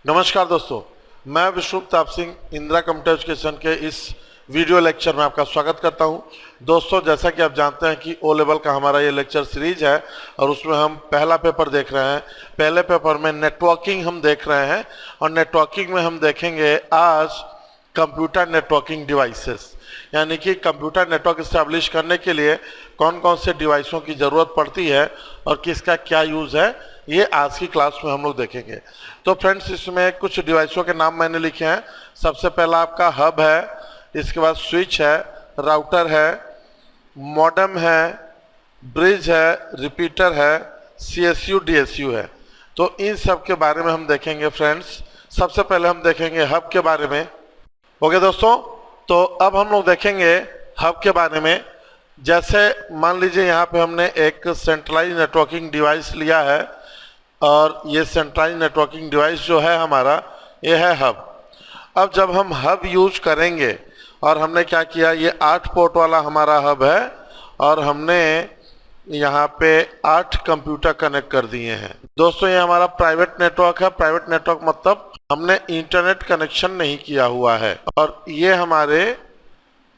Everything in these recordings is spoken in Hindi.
नमस्कार दोस्तों, मैं विष्णु प्रताप सिंह इंदिरा कंप्यूटर एजुकेशन के इस वीडियो लेक्चर में आपका स्वागत करता हूं। दोस्तों, जैसा कि आप जानते हैं कि ओ लेवल का हमारा ये लेक्चर सीरीज है और उसमें हम पहला पेपर देख रहे हैं। पहले पेपर में नेटवर्किंग हम देख रहे हैं और नेटवर्किंग में हम देखेंगे आज कंप्यूटर नेटवर्किंग डिवाइसेस, यानी कि कंप्यूटर नेटवर्क इस्टेब्लिश करने के लिए कौन कौन से डिवाइसों की ज़रूरत पड़ती है और किसका क्या यूज़ है, ये आज की क्लास में हम लोग देखेंगे। तो फ्रेंड्स, इसमें कुछ डिवाइसों के नाम मैंने लिखे हैं। सबसे पहला आपका हब है, इसके बाद स्विच है, राउटर है, मॉडेम है, ब्रिज है, रिपीटर है, CSU DSU है। तो इन सब के बारे में हम देखेंगे फ्रेंड्स। सबसे पहले हम देखेंगे हब के बारे में। ओके दोस्तों, तो अब हम लोग देखेंगे हब के बारे में। जैसे मान लीजिए यहाँ पे हमने एक सेंट्रलाइज नेटवर्किंग डिवाइस लिया है और ये सेंट्रलाइज नेटवर्किंग डिवाइस जो है हमारा, ये है हब। अब जब हम हब यूज करेंगे और हमने क्या किया, ये 8 पोर्ट वाला हमारा हब है और हमने यहाँ पे 8 कंप्यूटर कनेक्ट कर दिए हैं। दोस्तों, ये हमारा प्राइवेट नेटवर्क है। प्राइवेट नेटवर्क मतलब हमने इंटरनेट कनेक्शन नहीं किया हुआ है और ये हमारे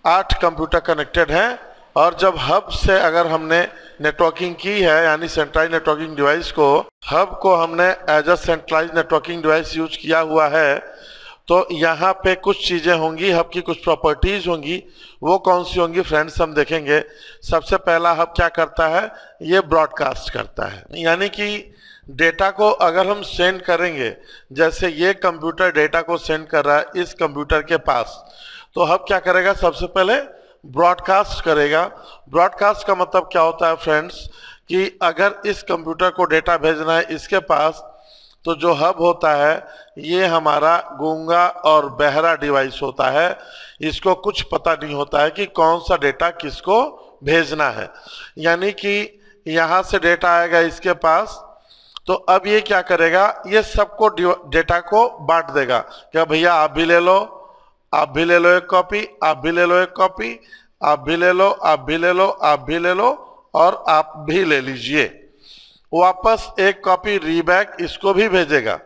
8 कंप्यूटर कनेक्टेड हैं। और जब हब से अगर हमने नेटवर्किंग की है, यानी सेंट्रलाइज नेटवर्किंग डिवाइस को, हब को हमने as a centralise networking device use किया हुआ है, तो यहाँ पे कुछ चीज़ें होंगी, हब की कुछ प्रॉपर्टीज होंगी। वो कौन सी होंगी फ्रेंड्स, हम देखेंगे। सबसे पहला हब क्या करता है, ये ब्रॉडकास्ट करता है, यानी कि डेटा को अगर हम सेंड करेंगे, जैसे ये कंप्यूटर डेटा को सेंड कर रहा है इस कंप्यूटर के पास, तो हब क्या करेगा, सबसे पहले ब्रॉडकास्ट करेगा। ब्रॉडकास्ट का मतलब क्या होता है फ्रेंड्स, कि अगर इस कंप्यूटर को डेटा भेजना है इसके पास, तो जो हब होता है ये हमारा गूंगा और बहरा डिवाइस होता है। इसको कुछ पता नहीं होता है कि कौन सा डेटा किसको भेजना है, यानी कि यहाँ से डेटा आएगा इसके पास, तो अब ये क्या करेगा, ये सबको डेटा को बांट देगा। क्या भैया आप भी ले लो, आप भी ले लो एक कॉपी, आप भी ले लो एक कॉपी, आप भी ले लो, आप भी ले लो, आप भी ले लो और आप भी ले लीजिए। वापस एक कॉपी रीबैक इसको भी भेजेगा।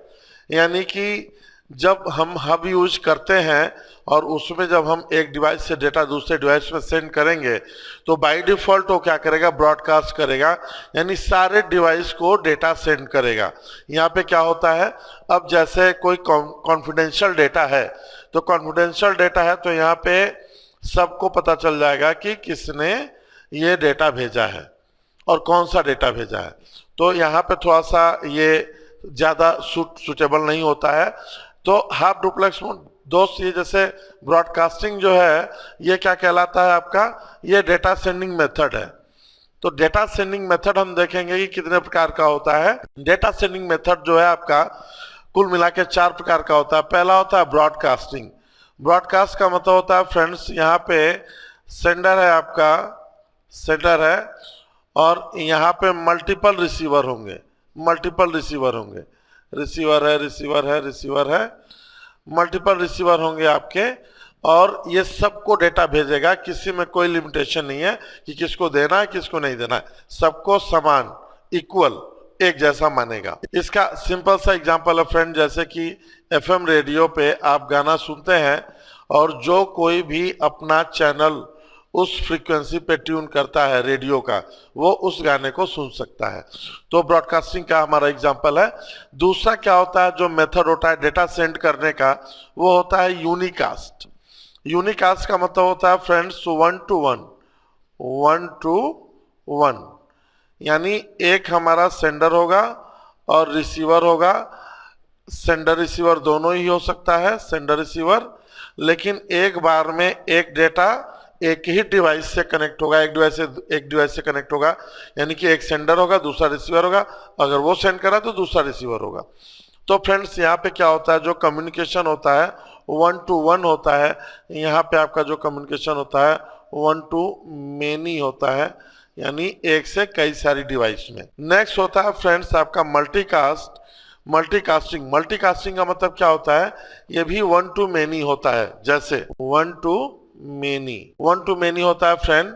यानी कि जब हम हब यूज करते हैं और उसमें जब हम एक डिवाइस से डेटा दूसरे डिवाइस में सेंड करेंगे, तो बाय डिफॉल्ट वो क्या करेगा, ब्रॉडकास्ट करेगा, यानी सारे डिवाइस को डेटा सेंड करेगा। यहाँ पे क्या होता है, अब जैसे कोई कॉन्फिडेंशियल डेटा है, तो कॉन्फिडेंशियल डेटा है तो यहाँ पे सबको पता चल जाएगा कि किसने ये डेटा भेजा है और कौन सा डेटा भेजा है। तो यहाँ पे थोड़ा सा ये ज़्यादा सूटेबल नहीं होता है। तो हाफ डुप्लेक्स मोड दोस्त, ये जैसे ब्रॉडकास्टिंग जो है ये क्या कहलाता है आपका, ये डेटा सेंडिंग मेथड है। तो डेटा सेंडिंग मेथड हम देखेंगे कि कितने प्रकार का होता है। डेटा सेंडिंग मेथड जो है आपका कुल मिला के 4 प्रकार का होता है। पहला होता है ब्रॉडकास्टिंग। ब्रॉडकास्ट का मतलब होता है फ्रेंड्स, यहाँ पे सेंडर है आपका, सेंडर है और यहाँ पे मल्टीपल रिसीवर होंगे, मल्टीपल रिसीवर होंगे, रिसीवर है, रिसीवर है, रिसीवर है, मल्टीपल रिसीवर होंगे आपके, और ये सबको डेटा भेजेगा। किसी में कोई लिमिटेशन नहीं है कि किसको देना है किसको नहीं देना है, सबको समान, इक्वल, एक जैसा मानेगा। इसका सिंपल सा एग्जांपल है फ्रेंड, जैसे कि FM रेडियो पे आप गाना सुनते हैं और जो कोई भी अपना चैनल उस फ्रीक्वेंसी पे ट्यून करता है रेडियो का, वो उस गाने को सुन सकता है। तो ब्रॉडकास्टिंग का हमारा एग्जांपल है। दूसरा क्या होता है, जो मेथड होता है डेटा सेंड करने का, वो होता है यूनिकास्ट। यूनिकास्ट का मतलब होता है फ्रेंड्स 1 to 1, 1 to 1, यानी एक हमारा सेंडर होगा और रिसीवर होगा। सेंडर रिसीवर दोनों ही हो सकता है, सेंडर रिसीवर, लेकिन एक बार में एक डेटा एक ही डिवाइस से कनेक्ट होगा, एक डिवाइस से कनेक्ट होगा, यानी कि एक सेंडर होगा, दूसरा रिसीवर होगा, अगर वो सेंड करा तो दूसरा रिसीवर होगा। तो फ्रेंड्स, यहाँ पे क्या होता है, जो कम्युनिकेशन होता है 1 to 1 होता है। यहाँ पे आपका जो कम्युनिकेशन होता है 1 to many होता है, यानी एक से कई सारी डिवाइस में। नेक्स्ट होता है फ्रेंड्स आपका मल्टीकास्ट, मल्टीकास्टिंग। मल्टीकास्टिंग का मतलब क्या होता है, ये भी 1 to many होता है। जैसे 1 to many, 1 to many होता है फ्रेंड,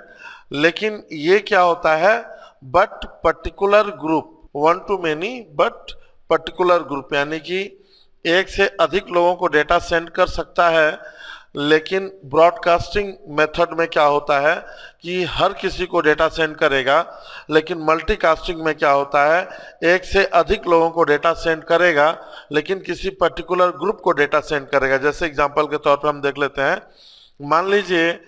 लेकिन ये क्या होता है, but particular group, 1 to many but particular group, यानी कि एक से अधिक लोगों को डेटा सेंड कर सकता है, लेकिन ब्रॉडकास्टिंग मेथड में क्या होता है कि हर किसी को डेटा सेंड करेगा, लेकिन मल्टीकास्टिंग में क्या होता है, एक से अधिक लोगों को डेटा सेंड करेगा लेकिन किसी पर्टिकुलर ग्रुप को डेटा सेंड करेगा। जैसे एग्जांपल के तौर पर हम देख लेते हैं, मान लीजिए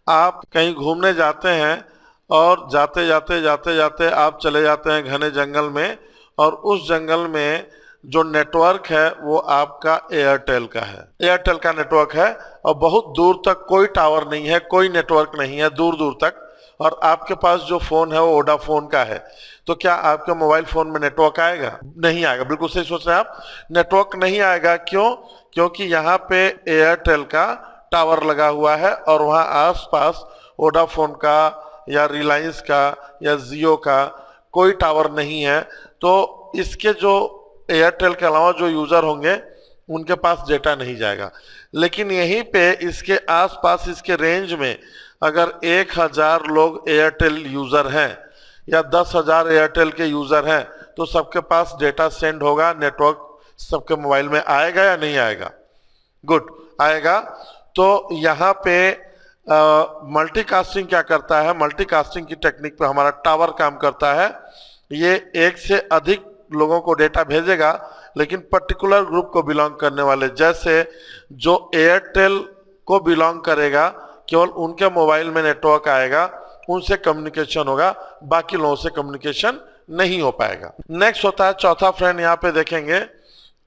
आप कहीं घूमने जाते हैं और जाते जाते जाते जाते आप चले जाते हैं घने जंगल में, और उस जंगल में जो नेटवर्क है वो आपका एयरटेल का है, एयरटेल का नेटवर्क है, और बहुत दूर तक कोई टावर नहीं है, कोई नेटवर्क नहीं है दूर दूर तक, और आपके पास जो फोन है वो वोडाफोन का है। तो क्या आपके मोबाइल फोन में नेटवर्क आएगा? नहीं आएगा। बिल्कुल सही सोच रहे हैं आप, नेटवर्क नहीं आएगा। क्यों? क्योंकि यहाँ पे एयरटेल का टावर लगा हुआ है और वहाँ आसपास वोडाफोन का या रिलायंस का या जियो का कोई टावर नहीं है। तो इसके जो एयरटेल के अलावा जो यूजर होंगे उनके पास डेटा नहीं जाएगा। लेकिन यहीं पे इसके आसपास इसके रेंज में अगर 1000 लोग एयरटेल यूजर हैं या 10,000 एयरटेल के यूजर हैं तो सबके पास डेटा सेंड होगा, नेटवर्क सबके मोबाइल में आएगा या नहीं आएगा? गुड, आएगा। तो यहाँ पे मल्टीकास्टिंग क्या करता है, मल्टीकास्टिंग की टेक्निक पे हमारा टावर काम करता है। ये एक से अधिक लोगों को डेटा भेजेगा, लेकिन पर्टिकुलर ग्रुप को बिलोंग करने वाले, जैसे जो एयरटेल को बिलोंग करेगा केवल उनके मोबाइल में नेटवर्क आएगा, उनसे कम्युनिकेशन होगा, बाकी लोगों से कम्युनिकेशन नहीं हो पाएगा। नेक्स्ट होता है चौथा फ्रेंड, यहाँ पे देखेंगे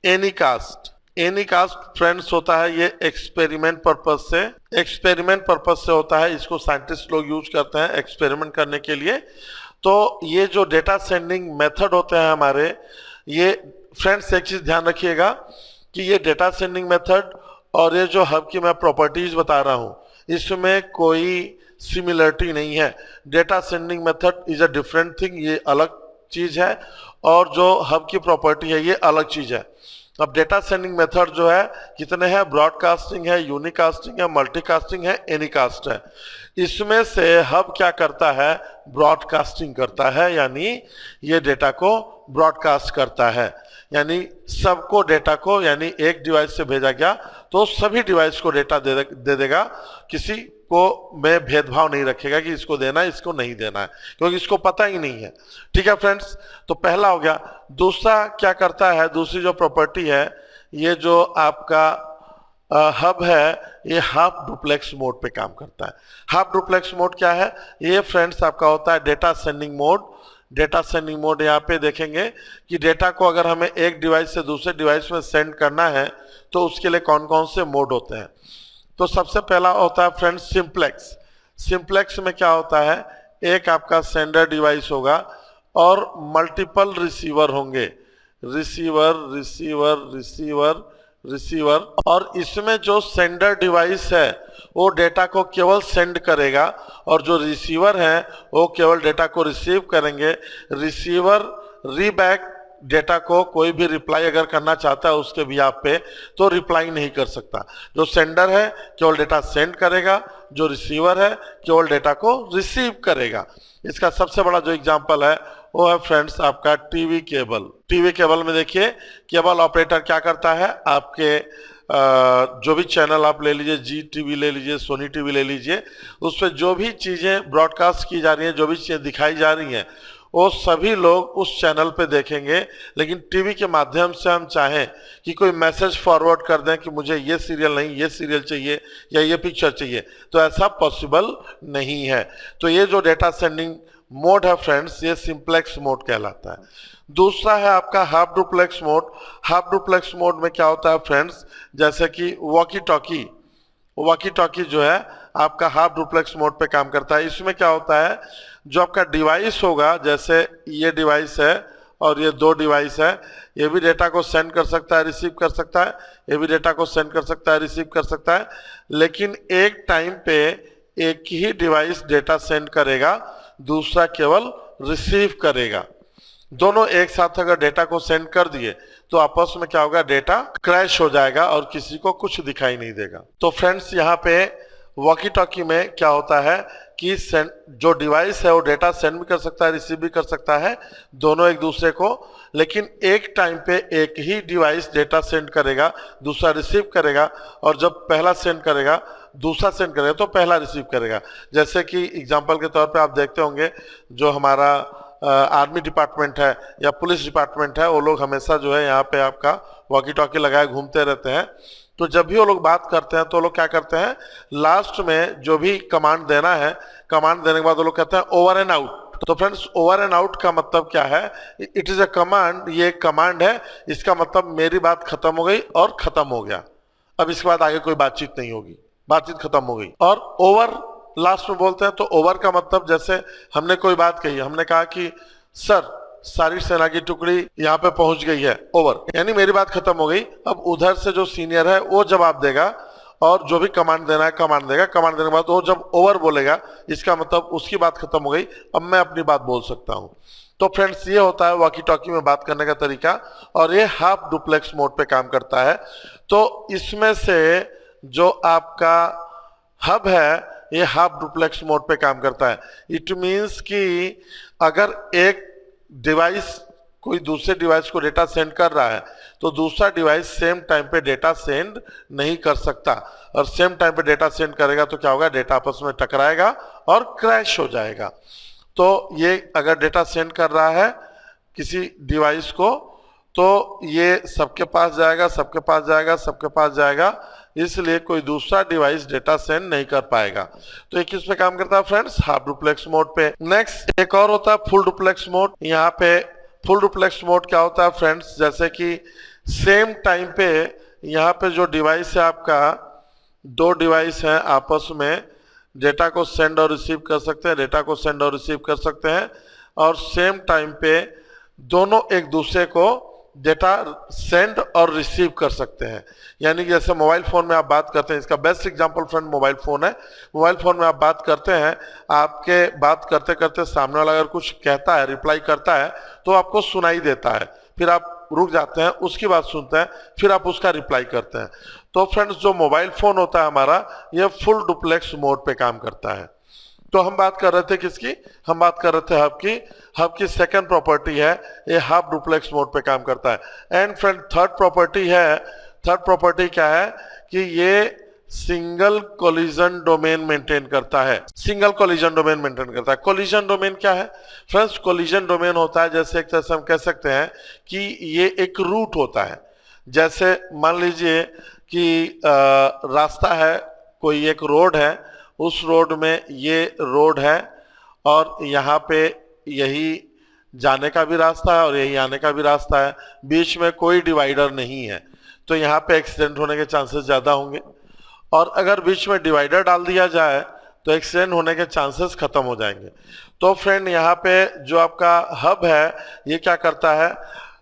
एनीकास्ट। एनीकास्ट फ्रेंड्स होता है ये एक्सपेरिमेंट पर्पज से होता है। इसको साइंटिस्ट लोग यूज करते हैं एक्सपेरिमेंट करने के लिए। तो ये जो डेटा सेंडिंग मेथड होते हैं हमारे, ये फ्रेंड्स एक चीज ध्यान रखिएगा कि ये डेटा सेंडिंग मेथड और ये जो हब की मैं प्रॉपर्टीज बता रहा हूँ इसमें कोई सिमिलरिटी नहीं है। Data sending method is a different thing, ये अलग चीज है, और जो हब की प्रॉपर्टी है ये अलग चीज है। अब डेटा सेंडिंग मेथड जो है कितने हैं? ब्रॉडकास्टिंग है, यूनिकास्टिंग है, मल्टीकास्टिंग है, एनीकास्ट है। इसमें से हब क्या करता है? ब्रॉडकास्टिंग करता है, यानी ये डेटा को ब्रॉडकास्ट करता है, यानी सबको डेटा को, यानी एक डिवाइस से भेजा गया तो सभी डिवाइस को डेटा दे देगा, किसी को में भेदभाव नहीं रखेगा कि इसको देना है इसको नहीं देना है, क्योंकि इसको पता ही नहीं है। ठीक है फ्रेंड्स, तो पहला हो गया। दूसरा क्या करता है, दूसरी जो प्रॉपर्टी है, ये जो आपका हब है ये हाफ डुप्लेक्स मोड पे काम करता है। हाफ डुप्लेक्स मोड क्या है? ये फ्रेंड्स आपका होता है data sending mode. Data sending mode यहाँ पे देखेंगे कि डेटा को अगर हमें एक डिवाइस से दूसरे डिवाइस में सेंड करना है तो उसके लिए कौन कौन से मोड होते हैं। तो सबसे पहला होता है फ्रेंड्स सिंप्लेक्स। सिंप्लेक्स में क्या होता है, एक आपका सेंडर डिवाइस होगा और मल्टीपल रिसीवर होंगे, रिसीवर रिसीवर रिसीवर रिसीवर, और इसमें जो सेंडर डिवाइस है वो डेटा को केवल सेंड करेगा और जो रिसीवर है वो केवल डेटा को रिसीव करेंगे। रिसीवर रीबैक डेटा को कोई भी रिप्लाई अगर करना चाहता है उसके बिहाफ पे तो रिप्लाई नहीं कर सकता। जो सेंडर है केवल डेटा सेंड करेगा, जो रिसीवर है केवल डेटा को रिसीव करेगा। इसका सबसे बड़ा जो एग्जांपल है वो है फ्रेंड्स आपका टीवी केबल। टीवी केबल में देखिए केबल ऑपरेटर क्या करता है, आपके जो भी चैनल आप ले लीजिए, जी टीवी ले लीजिए, सोनी टीवी ले लीजिए, उस पर जो भी चीज़ें ब्रॉडकास्ट की जा रही हैं, जो भी चीज़ें दिखाई जा रही हैं, वो सभी लोग उस चैनल पे देखेंगे। लेकिन टीवी के माध्यम से हम चाहें कि कोई मैसेज फॉरवर्ड कर दें कि मुझे ये सीरियल नहीं, ये सीरियल चाहिए या ये पिक्चर चाहिए, तो ऐसा पॉसिबल नहीं है। तो ये जो डेटा सेंडिंग मोड है फ्रेंड्स, ये सिंप्लेक्स मोड कहलाता है। दूसरा है आपका half duplex mode. Half duplex mode में क्या होता है फ्रेंड्स, जैसे कि वॉकी टॉकी जो है आपका हाफ डुप्लेक्स मोड पे काम करता है। इसमें क्या होता है, जो आपका डिवाइस होगा, जैसे ये डिवाइस है और ये दो डिवाइस है, ये भी डेटा को सेंड कर सकता है, रिसीव कर सकता है, ये भी डेटा को सेंड कर सकता है, रिसीव कर सकता है, लेकिन एक टाइम पे एक ही डिवाइस डेटा सेंड करेगा, दूसरा केवल रिसीव करेगा। दोनों एक साथ अगर डेटा को सेंड कर दिए तो आपस में क्या होगा, डेटा क्रैश हो जाएगा और किसी को कुछ दिखाई नहीं देगा। तो फ्रेंड्स यहाँ पे वॉकी टॉकी में क्या होता है कि जो डिवाइस है वो डेटा सेंड भी कर सकता है, रिसीव भी कर सकता है, दोनों एक दूसरे को, लेकिन एक टाइम पे एक ही डिवाइस डेटा सेंड करेगा, दूसरा रिसीव करेगा, और जब पहला सेंड करेगा दूसरा सेंड करेगा तो पहला रिसीव करेगा। जैसे कि एग्जांपल के तौर पे आप देखते होंगे जो हमारा आर्मी डिपार्टमेंट है या पुलिस डिपार्टमेंट है, वो लोग हमेशा जो है यहाँ पे आपका वॉकी टॉकी लगाए घूमते रहते हैं। तो जब भी वो लोग बात करते हैं तो वो लोग क्या करते हैं, लास्ट में जो भी कमांड देना है, कमांड देने के बाद वो लोग कहते हैं ओवर एंड आउट। तो फ्रेंड्स, ओवर एंड आउट का मतलब क्या है? इट इज अ कमांड, ये एक कमांड है, इसका मतलब मेरी बात खत्म हो गई और खत्म हो गया, अब इसके बाद आगे कोई बातचीत नहीं होगी, बातचीत खत्म हो गई। और ओवर लास्ट में बोलते हैं, तो ओवर का मतलब जैसे हमने कोई बात कही, हमने कहा कि सर सारी सेना की टुकड़ी यहाँ पे पहुंच गई है, ओवर, यानी मेरी बात खत्म हो गई। अब उधर से जो सीनियर है वो जवाब देगा और जो भी कमांड देना है कमांड देगा, कमांड देने के बाद वो जब ओवर बोलेगा इसका मतलब उसकी बात खत्म हो गई, अब मैं अपनी बात बोल सकता हूँ। तो फ्रेंड्स, ये होता है वॉकी टॉकी में बात करने का तरीका, और ये हाफ डुप्लेक्स मोड पे काम करता है। तो इसमें से जो आपका हब है ये हाफ डुप्लेक्स मोड पे काम करता है। इट मींस कि अगर एक डिवाइस कोई दूसरे डिवाइस को डेटा सेंड कर रहा है तो दूसरा डिवाइस सेम टाइम पे डेटा सेंड नहीं कर सकता, और सेम टाइम पे डेटा सेंड करेगा तो क्या होगा, डेटा आपस में टकराएगा और क्रैश हो जाएगा। तो ये अगर डेटा सेंड कर रहा है किसी डिवाइस को तो ये सबके पास जाएगा, सबके पास जाएगा, सबके पास जाएगा, इसलिए कोई दूसरा डिवाइस डेटा सेंड नहीं कर पाएगा। तो ये किस पे काम करता है फ्रेंड्स? हाफ डुप्लेक्स मोड पे। नेक्स्ट एक और होता है फुल डुप्लेक्स मोड। यहाँ पे फुल डुप्लेक्स मोड क्या होता है फ्रेंड्स, जैसे कि सेम टाइम पे यहाँ पे जो डिवाइस है आपका, दो डिवाइस हैं आपस में डेटा को सेंड और रिसीव कर सकते हैं, डेटा को सेंड और रिसीव कर सकते हैं, और सेम टाइम पे दोनों एक दूसरे को डेटा सेंड और रिसीव कर सकते हैं। यानी कि जैसे मोबाइल फोन में आप बात करते हैं, इसका best example friend mobile phone है। मोबाइल फोन में आप बात करते हैं, आपके बात करते करते सामने वाला अगर कुछ कहता है, रिप्लाई करता है, तो आपको सुनाई देता है, फिर आप रुक जाते हैं, उसकी बात सुनते हैं, फिर आप उसका रिप्लाई करते हैं। तो फ्रेंड्स, जो मोबाइल फोन होता है हमारा, यह फुल डुप्लेक्स मोड पे काम करता है। तो हम बात कर रहे थे किसकी? हम बात कर रहे थे हब की। हब की सेकंड प्रॉपर्टी है ये हाफ डुप्लेक्स मोड पे काम करता है। एंड फ्रेंड, थर्ड प्रॉपर्टी है, थर्ड प्रॉपर्टी क्या है कि ये सिंगल कोलिजन डोमेन मेंटेन करता है। सिंगल कोलिजन डोमेन मेंटेन करता है। कोलिजन डोमेन क्या है फ्रेंड्स? कोलिजन डोमेन होता है, जैसे एक तरह से हम कह सकते हैं कि ये एक रूट होता है। जैसे मान लीजिए कि रास्ता है, कोई एक रोड है, उस रोड में ये रोड है और यहाँ पे यही जाने का भी रास्ता है और यही आने का भी रास्ता है, बीच में कोई डिवाइडर नहीं है, तो यहाँ पे एक्सीडेंट होने के चांसेस ज़्यादा होंगे। और अगर बीच में डिवाइडर डाल दिया जाए तो एक्सीडेंट होने के चांसेस खत्म हो जाएंगे। तो फ्रेंड, यहाँ पे जो आपका हब है ये क्या करता है,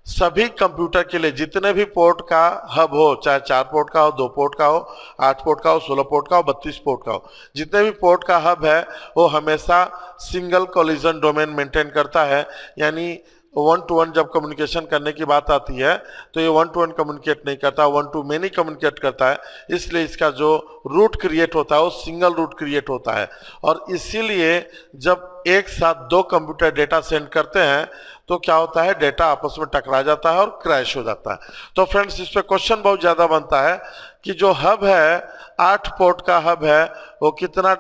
सभी कंप्यूटर के लिए जितने भी पोर्ट का हब हो, चाहे 4 पोर्ट का हो, 2 पोर्ट का हो, 8 पोर्ट का हो, 16 पोर्ट का हो, 32 पोर्ट का हो, जितने भी पोर्ट का हब है वो हमेशा सिंगल कोलिजन डोमेन मेंटेन करता है। यानी 1 to 1 जब कम्युनिकेशन करने की बात आती है तो ये 1 to 1 कम्युनिकेट नहीं करता, 1 to many कम्युनिकेट करता है। इसलिए इसका जो रूट क्रिएट होता है वो सिंगल रूट क्रिएट होता है, और इसीलिए जब एक साथ दो कंप्यूटर डेटा सेंड करते हैं तो क्या होता है, डेटा आपस में टकरा जाता है और क्रैश हो जाता है। तो फ्रेंड्स, इस पे क्वेश्चन बहुत ज्यादा बनता है कि जो हब है, 8 पोर्ट का हब है, वो कितना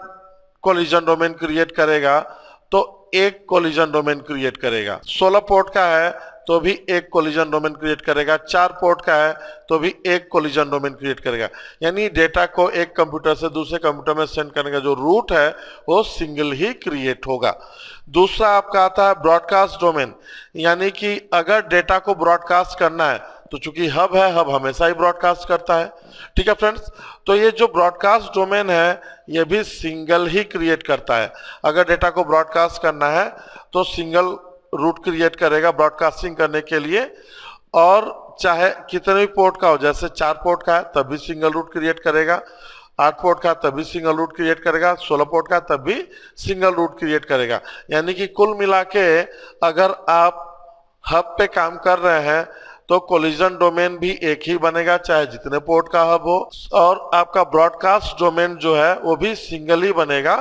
कोलिजन डोमेन क्रिएट करेगा? तो एक कोलिजन डोमेन क्रिएट करेगा। 16 पोर्ट का है तो भी एक कोलिजन डोमेन क्रिएट करेगा, 4 पोर्ट का है तो भी एक कोलिजन डोमेन क्रिएट करेगा। यानी डेटा को एक कंप्यूटर से दूसरे कंप्यूटर में सेंड करने का जो रूट है वो सिंगल ही क्रिएट होगा। दूसरा आपका आता है ब्रॉडकास्ट डोमेन, यानी कि अगर डेटा को ब्रॉडकास्ट करना है तो चूंकि हब है, हब हमेशा ही ब्रॉडकास्ट करता है। ठीक है फ्रेंड्स, तो ये जो ब्रॉडकास्ट डोमेन है ये भी सिंगल ही क्रिएट करता है। अगर डेटा को ब्रॉडकास्ट करना है तो सिंगल रूट क्रिएट करेगा ब्रॉडकास्टिंग करने के लिए, और चाहे कितने भी पोर्ट का हो, जैसे 4 पोर्ट का है तब भी सिंगल रूट क्रिएट करेगा, 8 पोर्ट का तब भी सिंगल रूट क्रिएट करेगा, 16 पोर्ट का तब भी सिंगल रूट क्रिएट करेगा। यानी कि कुल मिला के अगर आप हब पे काम कर रहे हैं तो कोलिजन डोमेन भी एक ही बनेगा चाहे जितने पोर्ट का हब हो, और आपका ब्रॉडकास्ट डोमेन जो है वो भी सिंगल ही बनेगा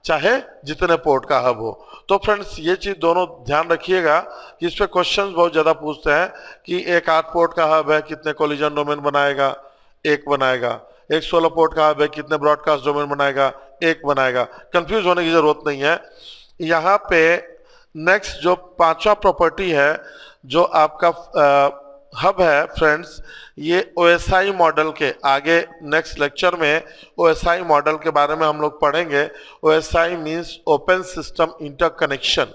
चाहे जितने पोर्ट का हब हो। तो फ्रेंड्स ये चीज दोनों ध्यान रखिएगा कि इस पे क्वेश्चंस बहुत ज्यादा पूछते हैं कि एक 8 पोर्ट का हब है कितने कोलिजन डोमेन बनाएगा, एक बनाएगा। एक 16 पोर्ट का हब है कितने ब्रॉडकास्ट डोमेन बनाएगा, एक बनाएगा। कंफ्यूज होने की जरूरत नहीं है। यहाँ पे नेक्स्ट जो पांचवा प्रॉपर्टी है जो आपका हब है फ्रेंड्स, ये OSI मॉडल के आगे नेक्स्ट लेक्चर में OSI मॉडल के बारे में हम लोग पढ़ेंगे। OSI means open system interconnection.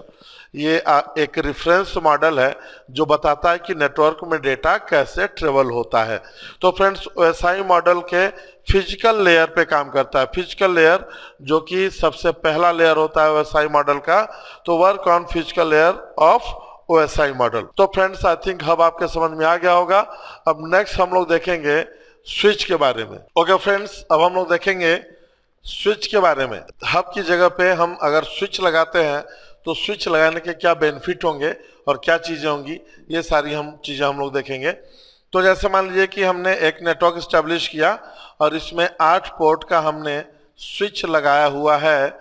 ये एक रेफरेंस मॉडल है जो बताता है कि नेटवर्क में डेटा कैसे ट्रेवल होता है। तो फ्रेंड्स OSI मॉडल के फिजिकल लेयर पे काम करता है। फिजिकल लेयर जो कि सबसे पहला लेयर होता है OSI मॉडल का, तो work on physical layer of OSI model. तो फ्रेंड्स आई थिंक हब आपके समझ में आ गया होगा। अब नेक्स्ट हम लोग देखेंगे स्विच के बारे में। ओके फ्रेंड्स, अब हम लोग देखेंगे स्विच के बारे में। हब की जगह पे हम अगर स्विच लगाते हैं तो स्विच लगाने के क्या बेनिफिट होंगे और क्या चीजें होंगी, ये सारी चीजें हम लोग देखेंगे। तो जैसे मान लीजिए कि हमने एक नेटवर्क स्टैब्लिश किया और इसमें 8 पोर्ट का हमने स्विच लगाया हुआ है,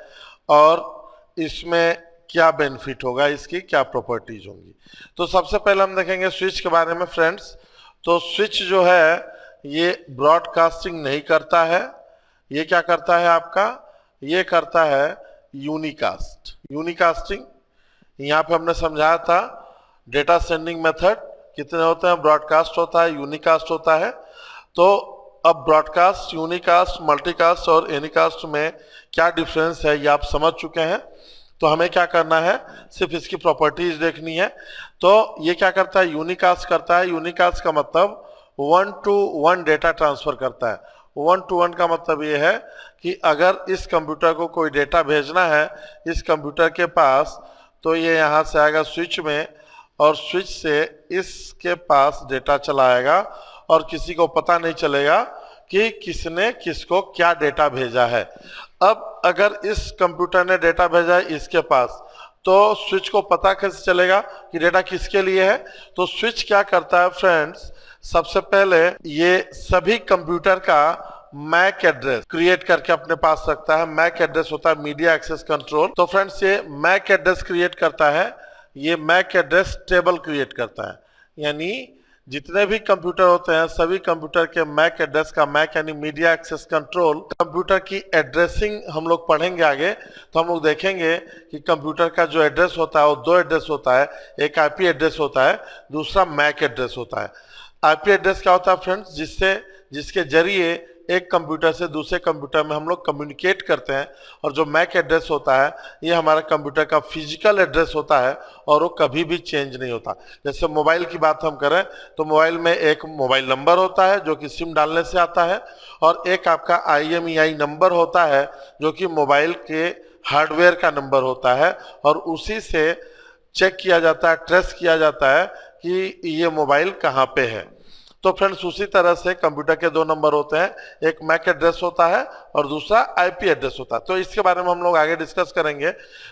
और इसमें क्या बेनिफिट होगा, इसकी क्या प्रॉपर्टीज होंगी। तो सबसे पहले हम देखेंगे स्विच के बारे में फ्रेंड्स। तो स्विच जो है ये ब्रॉडकास्टिंग नहीं करता है। ये क्या करता है आपका, ये करता है यूनिकास्ट। यूनिकास्टिंग यहाँ पे हमने समझाया था। डेटा सेंडिंग मेथड कितने होते हैं, ब्रॉडकास्ट होता है, यूनिकास्ट होता है। तो अब ब्रॉडकास्ट, यूनिकास्ट, मल्टीकास्ट और एनीकास्ट में क्या डिफरेंस है ये आप समझ चुके हैं। तो हमें क्या करना है, सिर्फ इसकी प्रॉपर्टीज देखनी है। तो ये क्या करता है, यूनिकास्ट करता है। यूनिकास्ट का मतलब 1 to 1 डेटा ट्रांसफर करता है। 1 to 1 का मतलब ये है कि अगर इस कंप्यूटर को कोई डेटा भेजना है इस कंप्यूटर के पास, तो ये यहाँ से आएगा स्विच में, और स्विच से इसके पास डेटा चला आएगा और किसी को पता नहीं चलेगा कि किसने किसको क्या डेटा भेजा है। अब अगर इस कंप्यूटर ने डेटा भेजा है इसके पास, तो स्विच को पता कैसे चलेगा कि डेटा किसके लिए है। तो स्विच क्या करता है फ्रेंड्स, सबसे पहले ये सभी कंप्यूटर का मैक एड्रेस क्रिएट करके अपने पास रखता है। मैक एड्रेस होता है मीडिया एक्सेस कंट्रोल। तो फ्रेंड्स ये मैक एड्रेस क्रिएट करता है, ये मैक एड्रेस टेबल क्रिएट करता है। यानी जितने भी कंप्यूटर होते हैं सभी कंप्यूटर के मैक एड्रेस का, मैक यानी मीडिया एक्सेस कंट्रोल, कंप्यूटर की एड्रेसिंग हम लोग पढ़ेंगे आगे। तो हम लोग देखेंगे कि कंप्यूटर का जो एड्रेस होता है वो 2 एड्रेस होता है। एक आईपी एड्रेस होता है, दूसरा मैक एड्रेस होता है। आईपी एड्रेस क्या होता है फ्रेंड्स, जिसके जरिए एक कंप्यूटर से दूसरे कंप्यूटर में हम लोग कम्युनिकेट करते हैं। और जो मैक एड्रेस होता है ये हमारा कंप्यूटर का फिजिकल एड्रेस होता है और वो कभी भी चेंज नहीं होता। जैसे मोबाइल की बात हम करें तो मोबाइल में एक मोबाइल नंबर होता है जो कि सिम डालने से आता है, और एक आपका IMEI नंबर होता है जो कि मोबाइल के हार्डवेयर का नंबर होता है, और उसी से चेक किया जाता है, ट्रेस किया जाता है कि ये मोबाइल कहाँ पे है। तो फ्रेंड्स उसी तरह से कंप्यूटर के 2 नंबर होते हैं, एक मैक एड्रेस होता है और दूसरा आईपी एड्रेस होता है। तो इसके बारे में हम लोग आगे डिस्कस करेंगे।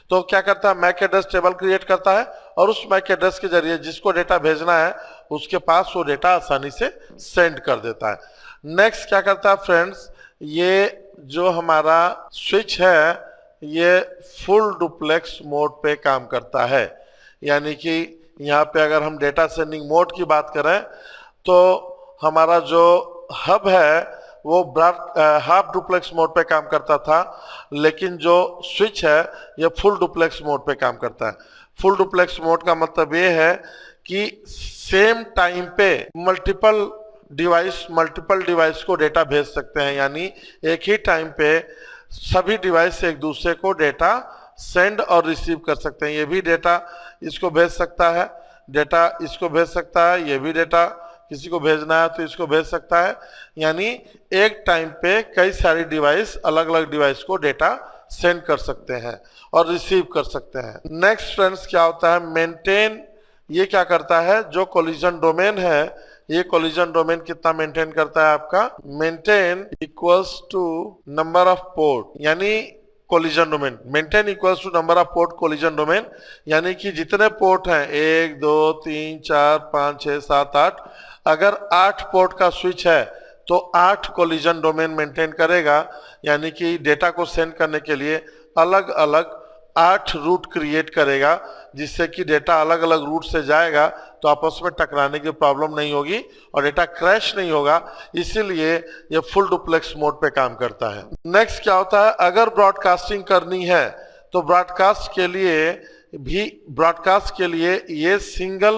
तो क्या करता है, मैक एड्रेस टेबल क्रिएट करता है और उस मैक एड्रेस के जरिए जिसको डेटा भेजना है उसके पास वो डेटा आसानी से सेंड कर देता है। नेक्स्ट क्या करता है फ्रेंड्स, ये जो हमारा स्विच है ये फुल डुप्लेक्स मोड पे काम करता है। यानी कि यहाँ पे अगर हम डेटा सेंडिंग मोड की बात करें तो हमारा जो हब है वो हाफ डुप्लेक्स मोड पे काम करता था, लेकिन जो स्विच है ये फुल डुप्लेक्स मोड पे काम करता है। फुल डुप्लेक्स मोड का मतलब ये है कि सेम टाइम पे मल्टीपल डिवाइस को डेटा भेज सकते हैं। यानी एक ही टाइम पे सभी डिवाइस एक दूसरे को डेटा सेंड और रिसीव कर सकते हैं। ये भी डेटा इसको भेज सकता है, डेटा इसको भेज सकता है, ये भी डेटा किसी को भेजना है तो इसको भेज सकता है। यानी एक टाइम पे कई सारी डिवाइस अलग अलग डिवाइस को डेटा सेंड कर सकते हैं और रिसीव कर सकते हैं। नेक्स्ट फ्रेंड्स क्या होता है, मेंटेन। ये क्या करता है, जो कोलिजन डोमेन है ये कोलिजन डोमेन कितना मेंटेन करता है आपका, maintain equals to number of port. यानी collision domain maintain equals to number of port collision domain. यानी कि जितने पोर्ट हैं 1 2 3 4 5 6 7 8, अगर 8 पोर्ट का स्विच है तो 8 कोलिजन डोमेन मेंटेन करेगा। यानी कि डेटा को सेंड करने के लिए अलग अलग 8 रूट क्रिएट करेगा, जिससे कि डेटा अलग अलग रूट से जाएगा तो आपस में टकराने की प्रॉब्लम नहीं होगी और डेटा क्रैश नहीं होगा। इसीलिए ये फुल डुप्लेक्स मोड पे काम करता है। नेक्स्ट क्या होता है, अगर ब्रॉडकास्टिंग करनी है तो ब्रॉडकास्ट के लिए ये सिंगल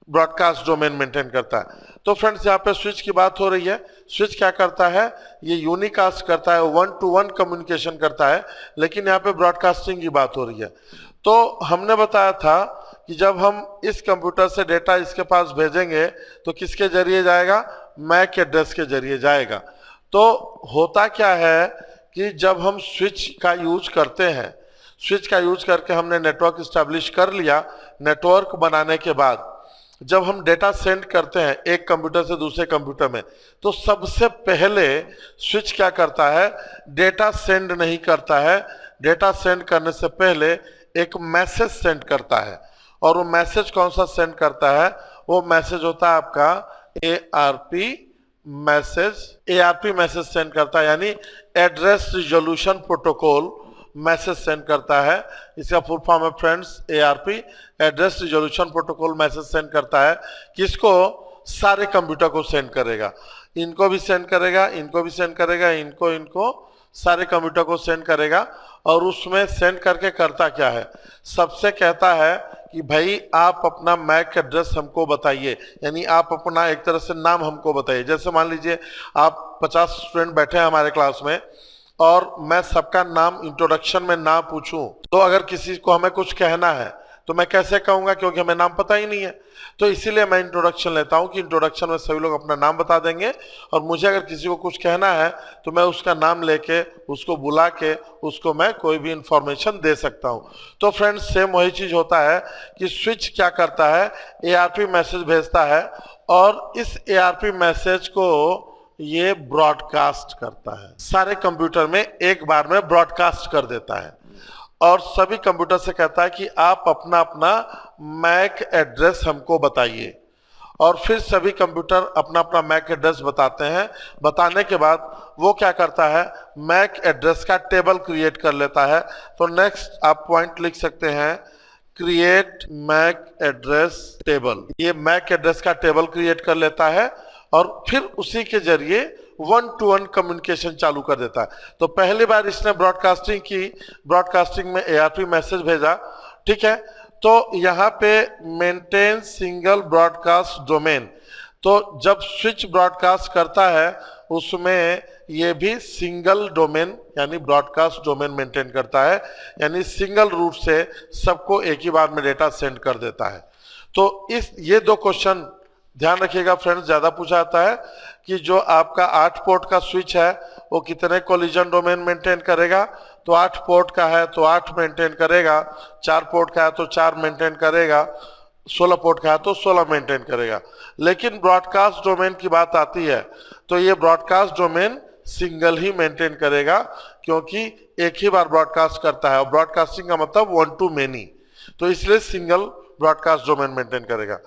ब्रॉडकास्ट डोमेन मेंटेन करता है। तो फ्रेंड्स यहाँ पे स्विच की बात हो रही है। स्विच क्या करता है, ये यूनिकास्ट करता है, 1 to 1 कम्युनिकेशन करता है, लेकिन यहाँ पे ब्रॉडकास्टिंग की बात हो रही है। तो हमने बताया था कि जब हम इस कंप्यूटर से डेटा इसके पास भेजेंगे तो किसके जरिए जाएगा, मैक एड्रेस के जरिए जाएगा। तो होता क्या है कि जब हम स्विच का यूज करते हैं, स्विच का यूज करके हमने नेटवर्क स्टैब्लिश कर लिया, नेटवर्क बनाने के बाद जब हम डेटा सेंड करते हैं एक कंप्यूटर से दूसरे कंप्यूटर में, तो सबसे पहले स्विच क्या करता है, डेटा सेंड नहीं करता है। डेटा सेंड करने से पहले एक मैसेज सेंड करता है, और वो मैसेज कौन सा सेंड करता है, वो मैसेज होता है आपका ARP मैसेज सेंड करता है, यानी address resolution protocol message send करता है। इसका फुल फॉर्म है friends ARP, address resolution protocol message send करता है। किसको, सारे कंप्यूटर को सेंड करेगा, इनको भी सेंड करेगा, इनको भी सेंड करेगा, इनको सारे कंप्यूटर को सेंड करेगा। और उसमें सेंड करके करता क्या है, सबसे कहता है कि भाई आप अपना मैक एड्रेस हमको बताइए, यानी आप अपना एक तरह से नाम हमको बताइए। जैसे मान लीजिए आप 50 स्टूडेंट बैठे हैं हमारे क्लास में, और मैं सबका नाम इंट्रोडक्शन में ना पूछूं, तो अगर किसी को हमें कुछ कहना है तो मैं कैसे कहूंगा, क्योंकि हमें नाम पता ही नहीं है। तो इसीलिए मैं इंट्रोडक्शन लेता हूं कि इंट्रोडक्शन में सभी लोग अपना नाम बता देंगे, और मुझे अगर किसी को कुछ कहना है तो मैं उसका नाम लेके, उसको बुला के, उसको मैं कोई भी इंफॉर्मेशन दे सकता हूं। तो फ्रेंड्स सेम वही चीज होता है कि स्विच क्या करता है, ARP मैसेज भेजता है, और इस ARP मैसेज को ये ब्रॉडकास्ट करता है, सारे कंप्यूटर में एक बार में ब्रॉडकास्ट कर देता है, और सभी कंप्यूटर से कहता है कि आप अपना अपना मैक एड्रेस हमको बताइए। और फिर सभी कंप्यूटर अपना अपना मैक एड्रेस बताते हैं। बताने के बाद वो क्या करता है, मैक एड्रेस का टेबल क्रिएट कर लेता है। तो नेक्स्ट आप पॉइंट लिख सकते हैं, क्रिएट मैक एड्रेस टेबल। ये मैक एड्रेस का टेबल क्रिएट कर लेता है, और फिर उसी के जरिए 1 to 1 कम्युनिकेशन चालू कर देता है। तो पहली बार इसने ब्रॉडकास्टिंग की, ब्रॉडकास्टिंग में ARP मैसेज भेजा, ठीक है। तो यहाँ पे मेंटेन सिंगल ब्रॉडकास्ट डोमेन, तो जब स्विच ब्रॉडकास्ट करता है उसमें ये भी सिंगल डोमेन यानी ब्रॉडकास्ट डोमेन मेंटेन करता है, यानी सिंगल रूट से सबको एक ही बार में डेटा सेंड कर देता है। तो ये 2 क्वेश्चन ध्यान रखिएगा फ्रेंड्स, ज्यादा पूछा जाता है कि जो आपका 8 पोर्ट का स्विच है वो कितने कोलिजन डोमेन मेंटेन करेगा। तो 8 पोर्ट का है तो 8 मेंटेन करेगा, 4 पोर्ट का है तो 4 मेंटेन करेगा, 16 पोर्ट का है तो 16 मेंटेन करेगा। लेकिन ब्रॉडकास्ट डोमेन की बात आती है तो ये ब्रॉडकास्ट डोमेन सिंगल ही मेंटेन करेगा, क्योंकि एक ही बार ब्रॉडकास्ट करता है, और ब्रॉडकास्टिंग का मतलब 1 to many, तो इसलिए सिंगल ब्रॉडकास्ट डोमेन मेंटेन करेगा।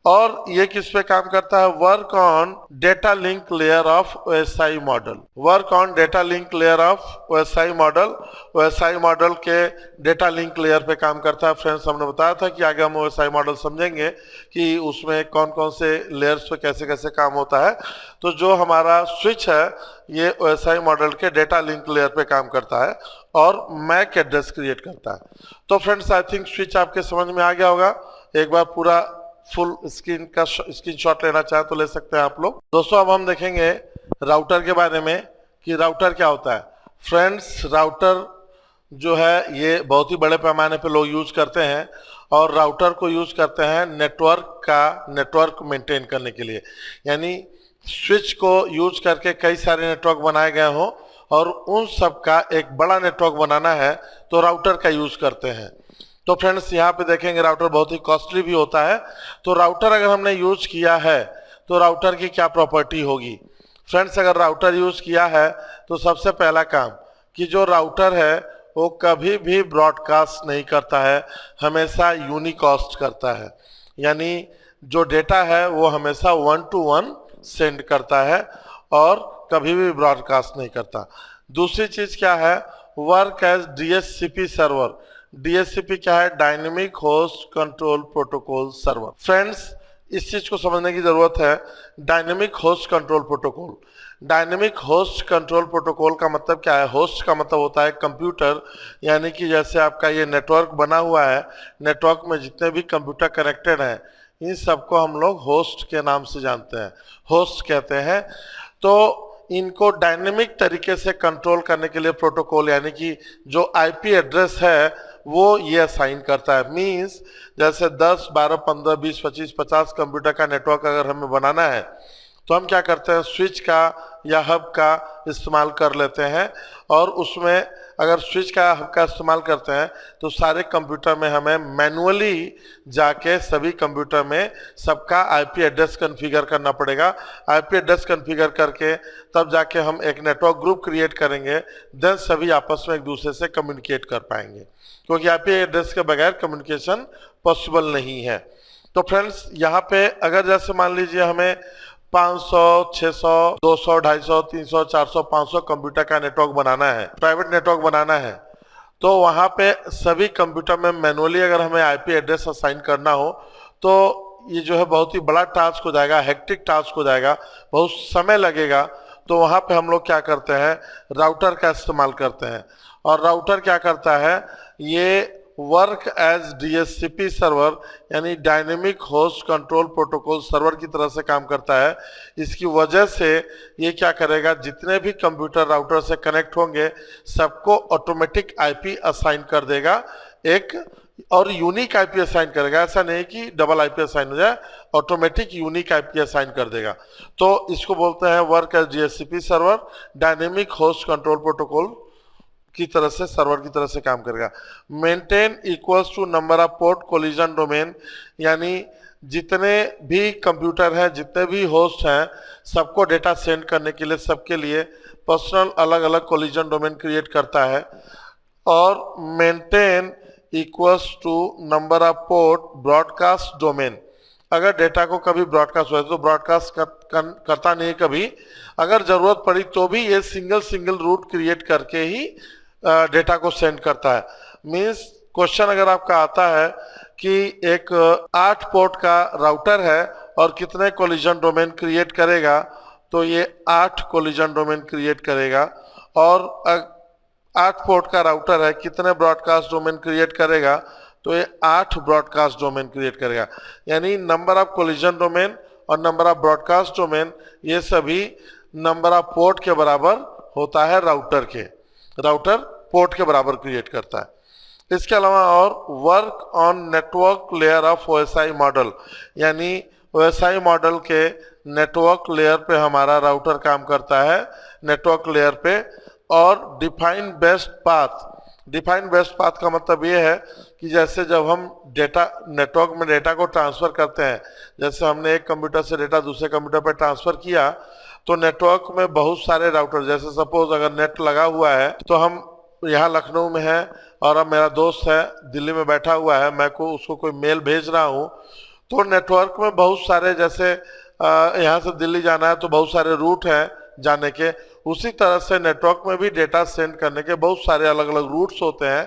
और ये किस पे काम करता है, work on data link layer of OSI model. Work on data link layer of OSI model, OSI model के डेटा लिंक लेयर पे काम करता है। फ्रेंड्स हमने बताया था कि आगे हम OSI मॉडल समझेंगे कि उसमें कौन कौन से लेयर्स पे कैसे कैसे काम होता है। तो जो हमारा स्विच है ये OSI मॉडल के डेटा लिंक लेयर पे काम करता है और मैक एड्रेस क्रिएट करता है। तो फ्रेंड्स आई थिंक स्विच आपके समझ में आ गया होगा। एक बार पूरा फुल स्क्रीनशॉट लेना चाहे तो ले सकते हैं आप लोग। दोस्तों अब हम देखेंगे राउटर के बारे में कि राउटर क्या होता है। फ्रेंड्स राउटर जो है ये बहुत ही बड़े पैमाने पे लोग यूज करते हैं, और राउटर को यूज करते हैं नेटवर्क मेंटेन करने के लिए। यानी स्विच को यूज करके कई सारे नेटवर्क बनाए गए हों और उन सब का एक बड़ा नेटवर्क बनाना है तो राउटर का यूज करते हैं। तो फ्रेंड्स यहाँ पे देखेंगे राउटर बहुत ही कॉस्टली भी होता है। तो राउटर अगर हमने यूज किया है तो राउटर की क्या प्रॉपर्टी होगी। फ्रेंड्स अगर राउटर यूज किया है तो सबसे पहला काम कि जो राउटर है वो कभी भी ब्रॉडकास्ट नहीं करता है, हमेशा यूनिकास्ट करता है। यानी जो डेटा है वो हमेशा 1 to 1 सेंड करता है और कभी भी ब्रॉडकास्ट नहीं करता। दूसरी चीज क्या है, work as DHCP server. DHCP क्या है? Dynamic host control protocol server. Friends, इस चीज को समझने की जरूरत है। Dynamic host control protocol, dynamic host control protocol का मतलब क्या है? होस्ट का मतलब होता है कंप्यूटर, यानी कि जैसे आपका ये नेटवर्क बना हुआ है, नेटवर्क में जितने भी कंप्यूटर कनेक्टेड हैं इन सबको हम लोग होस्ट के नाम से जानते हैं, होस्ट कहते हैं। तो इनको डायनेमिक तरीके से कंट्रोल करने के लिए प्रोटोकॉल, यानी कि जो आईपी एड्रेस है वो ये असाइन करता है। मींस जैसे 10, 12, 15, 20, 25, 50 कंप्यूटर का नेटवर्क अगर हमें बनाना है तो हम क्या करते हैं? स्विच का या हब का इस्तेमाल कर लेते हैं, और उसमें अगर स्विच का हब का इस्तेमाल करते हैं तो सारे कंप्यूटर में हमें मैनुअली जाके सभी कंप्यूटर में सबका आईपी एड्रेस कॉन्फ़िगर करना पड़ेगा। आईपी एड्रेस कॉन्फ़िगर करके तब जाके हम एक नेटवर्क ग्रुप क्रिएट करेंगे, देन सभी आपस में एक दूसरे से कम्युनिकेट कर पाएंगे, क्योंकि आईपी एड्रेस के बगैर कम्युनिकेशन पॉसिबल नहीं है। तो फ्रेंड्स, यहाँ पे अगर जैसे मान लीजिए हमें 500, 600, 200, 250, 300, 400, 500 कंप्यूटर का नेटवर्क बनाना है, प्राइवेट नेटवर्क बनाना है, तो वहाँ पे सभी कंप्यूटर में मैनुअली अगर हमें आईपी एड्रेस असाइन करना हो तो ये जो है बहुत ही बड़ा टास्क हो जाएगा, हेक्टिक टास्क हो जाएगा, बहुत समय लगेगा। तो वहाँ पे हम लोग क्या करते हैं? राउटर का इस्तेमाल करते हैं। और राउटर क्या करता है? ये वर्क एज DHCP सर्वर, यानी dynamic host control protocol server की तरह से काम करता है। इसकी वजह से ये क्या करेगा? जितने भी कंप्यूटर राउटर से कनेक्ट होंगे सबको ऑटोमेटिक आईपी असाइन कर देगा, एक और यूनिक आईपी असाइन करेगा। ऐसा नहीं कि डबल आईपी असाइन हो जाए, ऑटोमेटिक यूनिक आईपी असाइन कर देगा। तो इसको बोलते हैं work as DHCP server, dynamic host control protocol की तरह से, सर्वर की तरह से काम करेगा। Maintain equals to number of port collision domain, यानी जितने भी कंप्यूटर हैं, जितने भी होस्ट हैं, सबको डेटा सेंड करने के लिए सबके लिए पर्सनल अलग अलग कोलिजन डोमेन क्रिएट करता है। और maintain equals to number of port broadcast domain, अगर डेटा को कभी ब्रॉडकास्ट हुआ तो ब्रॉडकास्ट करता नहीं कभी, अगर जरूरत पड़ी तो भी ये सिंगल रूट क्रिएट करके ही डेटा को सेंड करता है। मींस क्वेश्चन अगर आपका आता है कि एक 8 पोर्ट का राउटर है और कितने कोलिजन डोमेन क्रिएट करेगा, तो ये 8 कोलिजन डोमेन क्रिएट करेगा। और 8 पोर्ट का राउटर है, कितने ब्रॉडकास्ट डोमेन क्रिएट करेगा, तो ये 8 ब्रॉडकास्ट डोमेन क्रिएट करेगा। यानी नंबर ऑफ कोलिजन डोमेन और नंबर ऑफ ब्रॉडकास्ट डोमेन ये सभी नंबर ऑफ पोर्ट के बराबर होता है राउटर के। राउटर पोर्ट के बराबर क्रिएट करता है। इसके अलावा और work on network layer of OSI model, यानी OSI मॉडल के नेटवर्क लेयर पे हमारा राउटर काम करता है, नेटवर्क लेयर पे। और define best path, define best path का मतलब ये है कि जैसे जब हम डेटा नेटवर्क में डेटा को ट्रांसफर करते हैं, जैसे हमने एक कंप्यूटर से डेटा दूसरे कंप्यूटर पर ट्रांसफर किया, तो नेटवर्क में बहुत सारे राउटर, जैसे सपोज अगर नेट लगा हुआ है तो हम यहाँ लखनऊ में है और अब मेरा दोस्त है दिल्ली में बैठा हुआ है, मैं को उसको कोई मेल भेज रहा हूँ, तो नेटवर्क में बहुत सारे, जैसे यहाँ से दिल्ली जाना है तो बहुत सारे रूट हैं जाने के, उसी तरह से नेटवर्क में भी डेटा सेंड करने के बहुत सारे अलग अलग रूट्स होते हैं।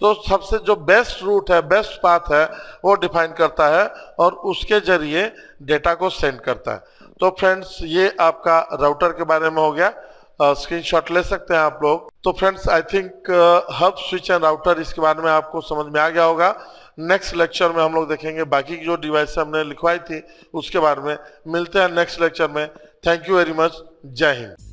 तो सबसे जो बेस्ट रूट है, बेस्ट पाथ है, वो डिफाइन करता है और उसके जरिए डेटा को सेंड करता है। तो फ्रेंड्स, ये आपका राउटर के बारे में हो गया। स्क्रीनशॉट ले सकते हैं आप लोग। तो friends, I think hub, switch and router, इसके बारे में आपको समझ में आ गया होगा। नेक्स्ट लेक्चर में हम लोग देखेंगे बाकी की जो डिवाइस हमने लिखवाई थी उसके बारे में। मिलते हैं नेक्स्ट लेक्चर में। Thank you very much. जय हिंद।